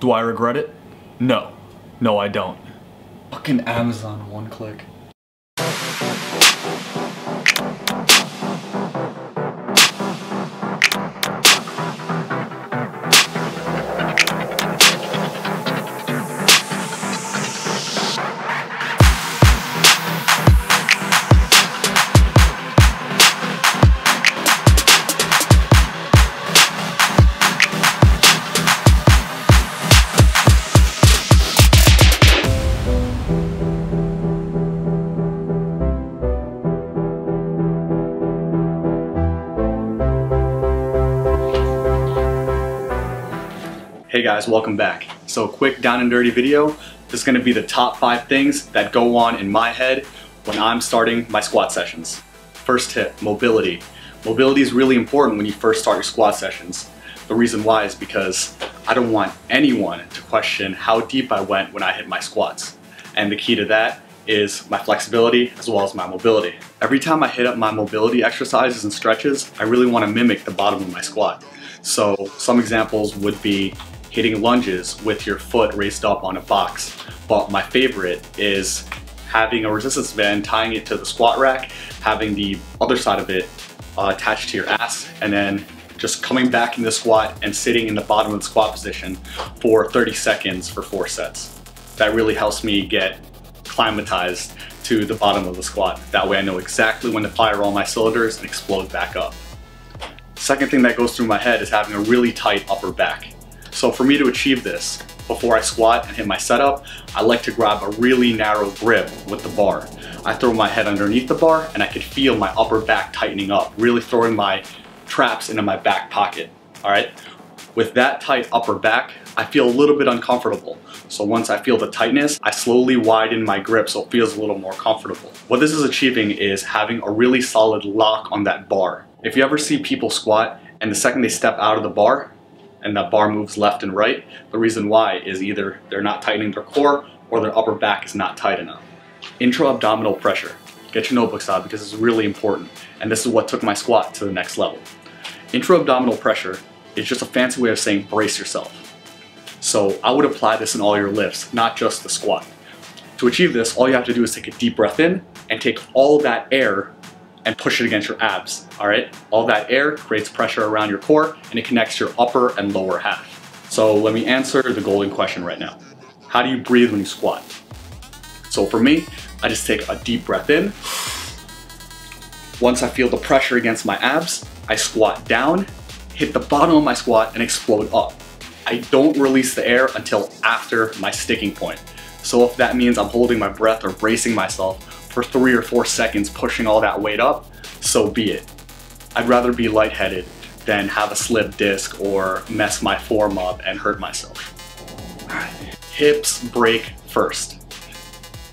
Do I regret it? No. No, I don't. Fucking Amazon, one click. Hey guys, welcome back. So quick down and dirty video. This is going to be the top 5 things that go on in my head when I'm starting my squat sessions. First tip, mobility. Mobility is really important when you first start your squat sessions. The reason why is because I don't want anyone to question how deep I went when I hit my squats. And the key to that is my flexibility as well as my mobility. Every time I hit up my mobility exercises and stretches, I really want to mimic the bottom of my squat. So some examples would be hitting lunges with your foot raised up on a box. But my favorite is having a resistance band, tying it to the squat rack, having the other side of it attached to your ass, and then just coming back in the squat and sitting in the bottom of the squat position for 30 seconds for 4 sets. That really helps me get climatized to the bottom of the squat. That way I know exactly when to fire all my cylinders and explode back up. Second thing that goes through my head is having a really tight upper back. So for me to achieve this, before I squat and hit my setup, I like to grab a really narrow grip with the bar. I throw my head underneath the bar and I could feel my upper back tightening up, really throwing my traps into my back pocket, all right? With that tight upper back, I feel a little bit uncomfortable. So once I feel the tightness, I slowly widen my grip so it feels a little more comfortable. What this is achieving is having a really solid lock on that bar. If you ever see people squat and the second they step out of the bar, and that bar moves left and right, the reason why is either they're not tightening their core or their upper back is not tight enough. Intra-abdominal pressure. Get your notebooks out because it's really important, and this is what took my squat to the next level. Intra-abdominal pressure is just a fancy way of saying brace yourself. So I would apply this in all your lifts, not just the squat. To achieve this, all you have to do is take a deep breath in and take all that air and push it against your abs, all right? All that air creates pressure around your core and it connects your upper and lower half. So let me answer the golden question right now. How do you breathe when you squat? So for me, I just take a deep breath in. Once I feel the pressure against my abs, I squat down, hit the bottom of my squat and explode up. I don't release the air until after my sticking point. So if that means I'm holding my breath or bracing myself for 3 or 4 seconds, pushing all that weight up, so be it. I'd rather be lightheaded than have a slip disc or mess my form up and hurt myself. Hips break first.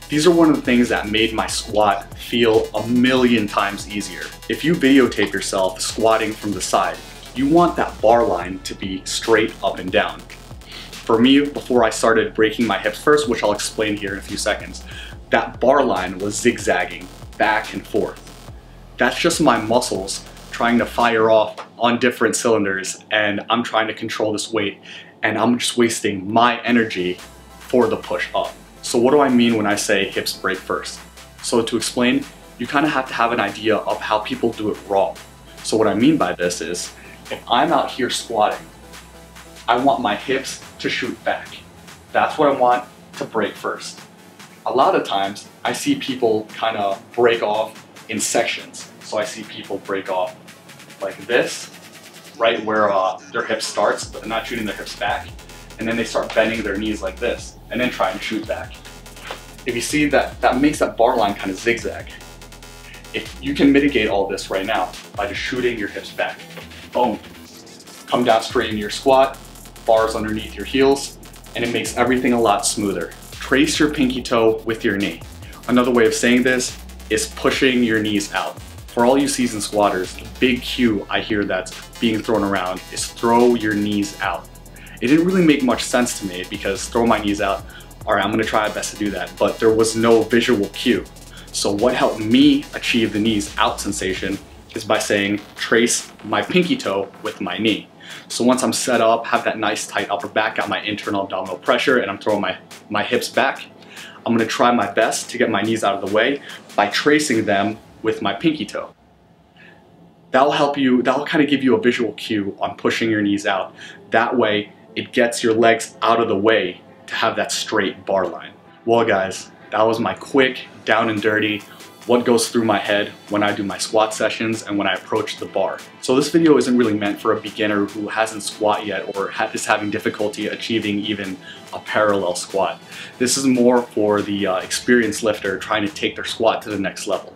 These are one of the things that made my squat feel a million times easier. If you videotape yourself squatting from the side, you want that bar line to be straight up and down. For me, before I started breaking my hips first, which I'll explain here in a few seconds, that bar line was zigzagging back and forth. That's just my muscles trying to fire off on different cylinders, and I'm trying to control this weight, and I'm just wasting my energy for the push up. So what do I mean when I say hips break first? So to explain, you kind of have to have an idea of how people do it wrong. So what I mean by this is, if I'm out here squatting, I want my hips to shoot back. That's what I want to break first. A lot of times, I see people kind of break off in sections. So I see people break off like this, right where their hip starts, but they're not shooting their hips back. And then they start bending their knees like this, and then try and shoot back. If you see that, that makes that bar line kind of zigzag. If you can mitigate all this right now by just shooting your hips back. Boom. Come down straight into your squat, bars underneath your heels, and it makes everything a lot smoother. Trace your pinky toe with your knee. Another way of saying this is pushing your knees out. For all you seasoned squatters, the big cue I hear that's being thrown around is throw your knees out. It didn't really make much sense to me because throw my knees out, all right, I'm gonna try my best to do that, but there was no visual cue. So what helped me achieve the knees out sensation is by saying trace my pinky toe with my knee. So once I'm set up, have that nice tight upper back, got my internal abdominal pressure, and I'm throwing my hips back, I'm gonna try my best to get my knees out of the way by tracing them with my pinky toe. That'll help you, that'll kind of give you a visual cue on pushing your knees out. That way, it gets your legs out of the way to have that straight bar line. Well guys, that was my quick, down and dirty, what goes through my head when I do my squat sessions and when I approach the bar. So this video isn't really meant for a beginner who hasn't squat yet or is having difficulty achieving even a parallel squat. This is more for the experienced lifter trying to take their squat to the next level.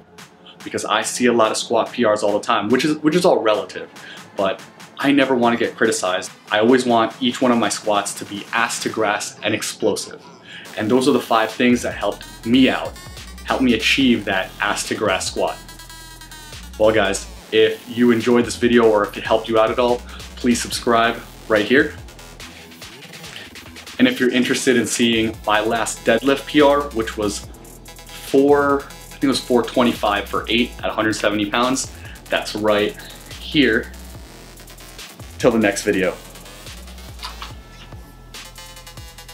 Because I see a lot of squat PRs all the time, which is all relative, but I never want to get criticized. I always want each one of my squats to be ass to grass and explosive. And those are the 5 things that helped me out, helped me achieve that ass to grass squat. Well guys, if you enjoyed this video or if it helped you out at all, please subscribe right here. And if you're interested in seeing my last deadlift PR, which was I think it was 425 for 8 at 170 pounds, that's right here. Till the next video.